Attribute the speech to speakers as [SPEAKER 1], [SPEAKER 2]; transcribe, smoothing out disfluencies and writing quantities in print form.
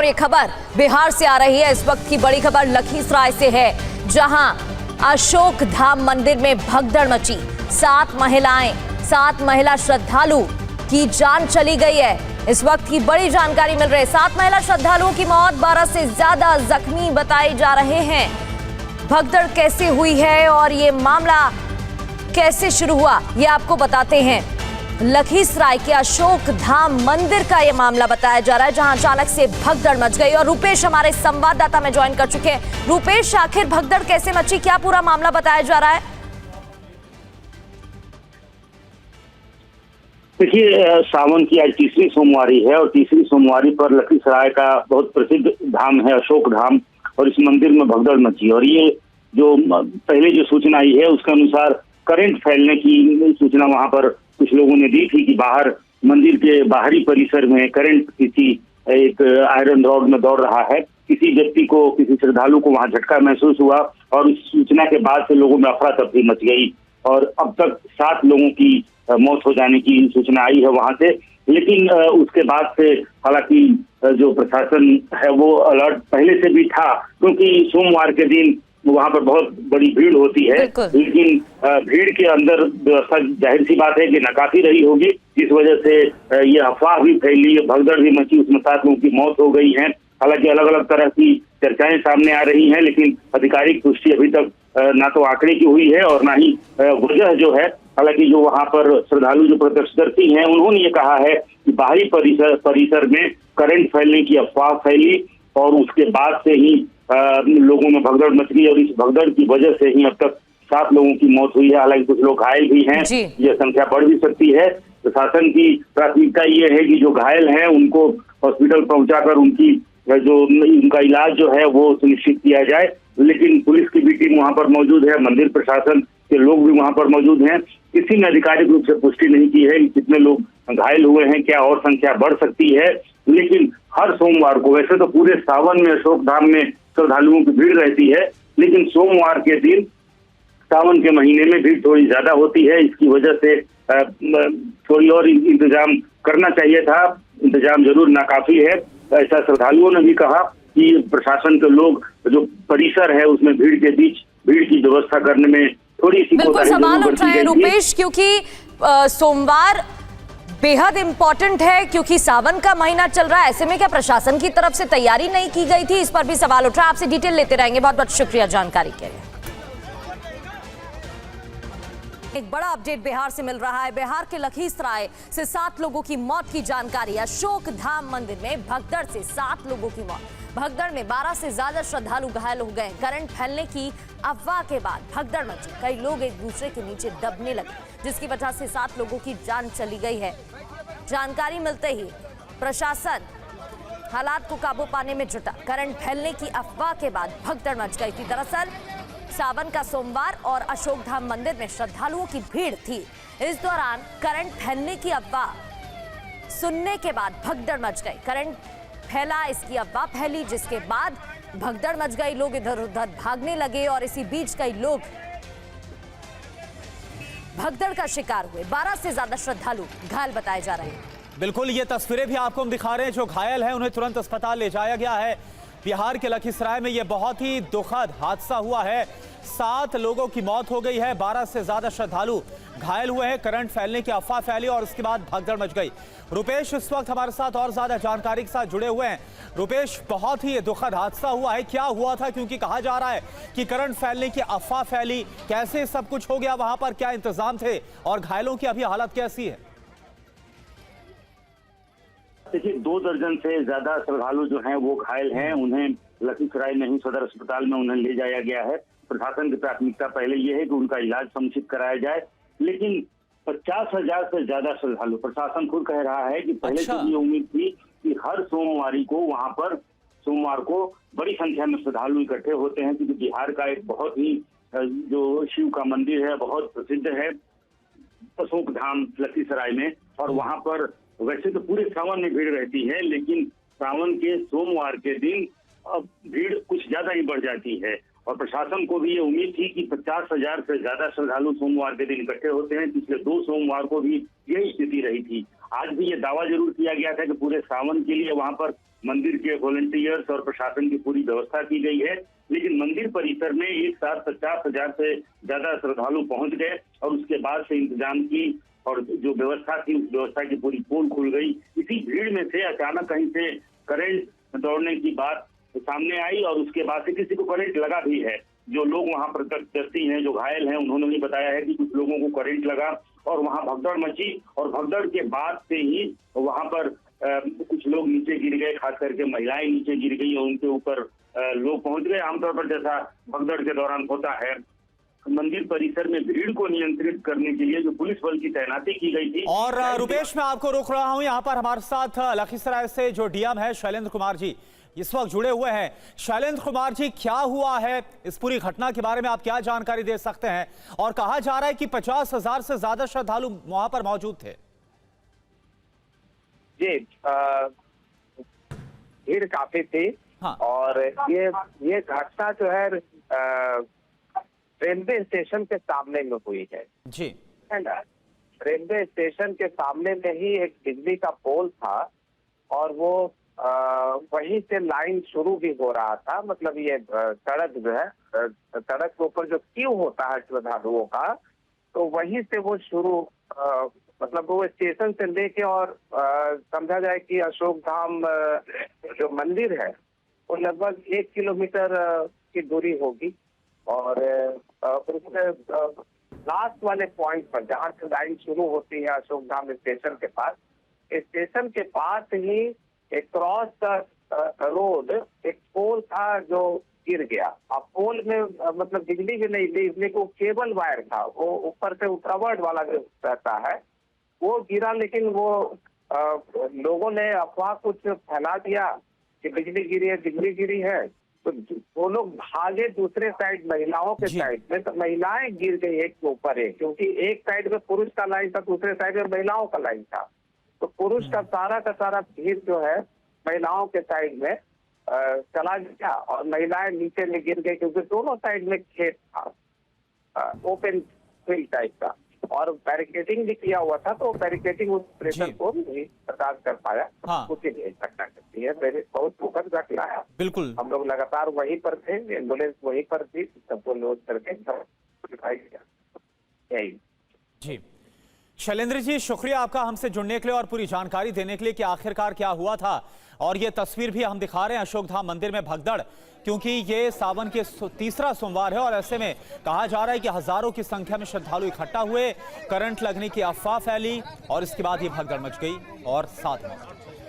[SPEAKER 1] ये खबर बिहार से आ रही है। इस वक्त की बड़ी खबर लखीसराय से है, जहां अशोक धाम मंदिर में भगदड़ मची। 7 महिला श्रद्धालु की जान चली गई है। इस वक्त की बड़ी जानकारी मिल रही है। 7 महिला श्रद्धालुओं की मौत, 12 से ज्यादा जख्मी बताए जा रहे हैं। भगदड़ कैसे हुई है और ये मामला कैसे शुरू हुआ, ये आपको बताते हैं। लखीसराय के अशोक धाम मंदिर का यह मामला बताया जा रहा है, जहां अचानक से भगदड़ मच गई। और रूपेश हमारे संवाददाता में ज्वाइन कर चुके हैं। रूपेश, आखिर भगदड़ कैसे मची, क्या पूरा मामला बताया जा रहा है?
[SPEAKER 2] देखिए, सावन की आज तीसरी सोमवारी है और तीसरी सोमवारी पर लखीसराय का बहुत प्रसिद्ध धाम है अशोक धाम, और इस मंदिर में भगदड़ मची। और ये जो पहले जो सूचना आई है उसके अनुसार करंट फैलने की सूचना वहां पर कुछ लोगों ने दी थी कि बाहर मंदिर के बाहरी परिसर में करंट किसी एक आयरन रॉड में दौड़ रहा है। किसी व्यक्ति को, किसी श्रद्धालु को वहां झटका महसूस हुआ और इस सूचना के बाद से लोगों में अफरा तफरी मच गई और अब तक 7 लोगों की मौत हो जाने की सूचना आई है वहां से। लेकिन उसके बाद से हालांकि जो प्रशासन है वो अलर्ट पहले से भी था, क्योंकि सोमवार के दिन वहां पर बहुत बड़ी भीड़ होती है। लेकिन भीड़ के अंदर व्यवस्था जाहिर सी बात है कि नाकाफी रही होगी, जिस वजह से ये अफवाह भी फैली, भगदड़ भी मची, उसमें 7 लोगों की मौत हो गई है। हालांकि अलग अलग तरह की चर्चाएं सामने आ रही हैं, लेकिन आधिकारिक पुष्टि अभी तक ना तो आंकड़े की हुई है और ना ही वजह जो है। हालांकि जो वहां पर श्रद्धालु जो प्रत्यक्षदर्शी हैं उन्होंने ये कहा है कि बाहरी परिसर में करंट फैलने की अफवाह फैली और उसके बाद से ही लोगों में भगदड़ मच गई और इस भगदड़ की वजह से ही अब तक 7 लोगों की मौत हुई है। हालांकि कुछ लोग घायल भी हैं, यह संख्या बढ़ भी सकती है। प्रशासन की प्राथमिकता ये है कि जो घायल हैं उनको हॉस्पिटल पहुंचाकर उनका इलाज जो है वो सुनिश्चित किया जाए। लेकिन पुलिस की भी टीम वहां पर मौजूद है, मंदिर प्रशासन के लोग भी वहां पर मौजूद हैं। किसी ने आधिकारिक रूप से पुष्टि नहीं की है कि कितने लोग घायल हुए हैं, क्या और संख्या बढ़ सकती है। लेकिन हर सोमवार को, वैसे तो पूरे सावन में अशोक धाम में श्रद्धालुओं की भीड़ रहती है, लेकिन सोमवार के दिन सावन के महीने में भीड़ थोड़ी ज्यादा होती है। इसकी वजह से थोड़ी और इंतजाम करना चाहिए था। इंतजाम जरूर नाकाफी है, ऐसा श्रद्धालुओं ने भी कहा कि प्रशासन के लोग जो परिसर है उसमें भीड़ के बीच भीड़ की व्यवस्था करने में थोड़ी सी
[SPEAKER 1] बिल्कुल सवाल उठ रहा है रूपेश, क्योंकि सोमवार बेहद इंपॉर्टेंट है, क्योंकि सावन का महीना चल रहा है। ऐसे में क्या प्रशासन की तरफ से तैयारी नहीं की गई थी? इस पर भी सवाल उठ रहा है। आपसे डिटेल लेते रहेंगे। बहुत बहुत शुक्रिया जानकारी के लिए। एक बड़ा अपडेट बिहार से मिल रहा है। बिहार के लखीसराय से 7 लोगों की मौत की जानकारी। अशोक धाम मंदिर में भगदड़ से 7 लोगों की मौत। भगदड़ में 12 से ज्यादा श्रद्धालु घायल हो गए। करंट फैलने की अफवाह के बाद भगदड़ मची। कई लोग एक दूसरे के नीचे दबने लगे, जिसकी वजह से 7 लोगों की जान चली गई है। जानकारी मिलते ही प्रशासन हालात को काबू पाने में जुटा। करंट फैलने की अफवाह के बाद भगदड़ मच गई थी। दरअसल सावन का सोमवार और अशोक धाम मंदिर में श्रद्धालुओं की भीड़ थी। इस दौरान करंट फैलने की अफवाह सुनने के बाद भगदड़ मच गई। करंट फैला, इसकी अफवाह फैली, जिसके बाद भगदड़ मच गई। लोग इधर उधर भागने लगे और इसी बीच कई लोग भगदड़ का शिकार हुए। 12 से ज्यादा श्रद्धालु घायल बताए जा रहे हैं।
[SPEAKER 3] बिल्कुल, ये तस्वीरें भी आपको हम दिखा रहे हैं। जो घायल हैं उन्हें तुरंत अस्पताल ले जाया गया है। बिहार के लखीसराय में यह बहुत ही दुखद हादसा हुआ है। 7 लोगों की मौत हो गई है, 12 से ज्यादा श्रद्धालु घायल हुए हैं। करंट फैलने की अफवाह फैली और उसके बाद भगदड़ मच गई। रुपेश इस वक्त हमारे साथ और ज्यादा जानकारी के साथ जुड़े हुए हैं। रुपेश, बहुत ही दुखद हादसा हुआ है, क्या हुआ था? क्योंकि कहा जा रहा है कि करंट फैलने की अफवाह फैली, कैसे सब कुछ हो गया, वहां पर क्या इंतजाम थे और घायलों की अभी हालत कैसी है?
[SPEAKER 2] देखिए, 2 दर्जन से ज्यादा श्रद्धालु जो हैं वो घायल हैं। उन्हें लखीसराय में ही सदर अस्पताल में उन्हें ले जाया गया है। प्रशासन की प्राथमिकता पहले ये है कि उनका इलाज समुचित कराया जाए। लेकिन 50,000 से ज्यादा श्रद्धालु, प्रशासन खुद कह रहा है कि पहले से ये उम्मीद थी कि हर सोमवारी को वहां पर सोमवार को बड़ी संख्या में श्रद्धालु इकट्ठे होते हैं, क्योंकि बिहार का एक बहुत ही जो शिव का मंदिर है बहुत प्रसिद्ध है अशोक धाम लखीसराय में। और वहां पर वैसे तो पूरे सावन में भीड़ रहती है, लेकिन सावन के सोमवार के दिन अब भीड़ कुछ ज्यादा ही बढ़ जाती है। और प्रशासन को भी ये उम्मीद थी कि 50,000 से ज्यादा श्रद्धालु सोमवार के दिन इकट्ठे होते हैं। पिछले 2 सोमवार को भी यही स्थिति रही थी। आज भी ये दावा जरूर किया गया था कि पूरे सावन के लिए वहां पर मंदिर के वॉलंटियर्स और प्रशासन की पूरी व्यवस्था की गई है। लेकिन मंदिर परिसर में एक साथ 50,000 से ज्यादा श्रद्धालु पहुंच गए और उसके बाद से इंतजाम की और जो व्यवस्था थी उस व्यवस्था की पूरी पोल खुल गई। इसी भीड़ में से अचानक कहीं से करंट दौड़ने की बात सामने आई और उसके बाद से किसी को करंट लगा भी है। जो लोग वहां प्रत्यक्षदर्शी हैं, जो घायल हैं, उन्होंने भी बताया है कि कुछ लोगों को करंट लगा और वहां भगदड़ मची और भगदड़ के बाद से ही वहां पर कुछ लोग नीचे गिर गए, खास करके महिलाएं नीचे गिर गई और उनके ऊपर लोग पहुंच गए। आमतौर पर जैसा भगदड़ के दौरान होता है, मंदिर परिसर में भीड़ को नियंत्रित करने के लिए जो पुलिस बल की तैनाती की गई थी।
[SPEAKER 3] और रुपेश, मैं आपको रोक रहा हूं, यहाँ पर हमारे साथ लखीसराय से जो डीएम है शैलेंद्र कुमार जी इस वक्त जुड़े हुए हैं। शैलेंद्र कुमार जी, क्या हुआ है, इस पूरी घटना के बारे में आप क्या जानकारी दे सकते हैं? और कहा जा रहा है कि 50,000 से ज्यादा श्रद्धालु वहां पर मौजूद थे।
[SPEAKER 4] जी, भीड़ काफी थी।
[SPEAKER 3] हाँ।
[SPEAKER 4] और ये घटना जो है रेलवे स्टेशन के सामने में हुई है
[SPEAKER 3] जी,
[SPEAKER 4] है ना। रेलवे स्टेशन के सामने में ही एक बिजली का पोल था और वो वहीं से लाइन शुरू भी हो रहा था। मतलब ये सड़क जो है, सड़क के ऊपर जो क्यू होता है श्रद्धालुओं का, तो वहीं से वो शुरू मतलब वो स्टेशन से लेके और समझा जाए कि अशोक धाम जो मंदिर है वो लगभग 1 किलोमीटर की दूरी होगी। और उसके लास्ट वाले पॉइंट पर जहाँ से लाइन शुरू होती है अशोक धाम स्टेशन के पास, स्टेशन के पास ही एक क्रॉस द रोड एक पोल था जो गिर गया। अब पोल में मतलब बिजली भी नहीं थी, इसलिए वो केबल वायर था, वो ऊपर से उतरावट वाला जो रहता है वो गिरा। लेकिन वो लोगों ने अफवाह कुछ फैला दिया कि बिजली गिरी है, तो वो लोग भागे दूसरे साइड महिलाओं के साइड में, तो महिलाएं गिर गई एक के ऊपर एक, क्योंकि एक साइड में पुरुष का लाइन था, दूसरे साइड में महिलाओं का लाइन था। तो पुरुष का सारा भीड़ जो है महिलाओं के साइड में चला गया और महिलाएं नीचे में गिर गई, क्योंकि दोनों साइड में खेत था, ओपन फील्ड टाइप का, और बैरिकेडिंग भी किया हुआ था। तो बैरिकेडिंग उस प्रेशर को नहीं बर्दाश्त कर पाया।
[SPEAKER 3] हाँ।
[SPEAKER 4] उसी लिए घटना करती है। मेरे बहुत दुखद घटना है।
[SPEAKER 3] बिल्कुल,
[SPEAKER 4] हम लोग लगातार वहीं पर थे, एम्बुलेंस वहीं पर थी, सबको लोड करके यही।
[SPEAKER 3] जी शैलेंद्र जी, शुक्रिया आपका हमसे जुड़ने के लिए और पूरी जानकारी देने के लिए कि आखिरकार क्या हुआ था। और ये तस्वीर भी हम दिखा रहे हैं अशोक धाम मंदिर में भगदड़, क्योंकि ये सावन के तीसरा सोमवार है और ऐसे में कहा जा रहा है कि हजारों की संख्या में श्रद्धालु इकट्ठा हुए, करंट लगने की अफवाह फैली और इसके बाद ये भगदड़ मच गई और साथ में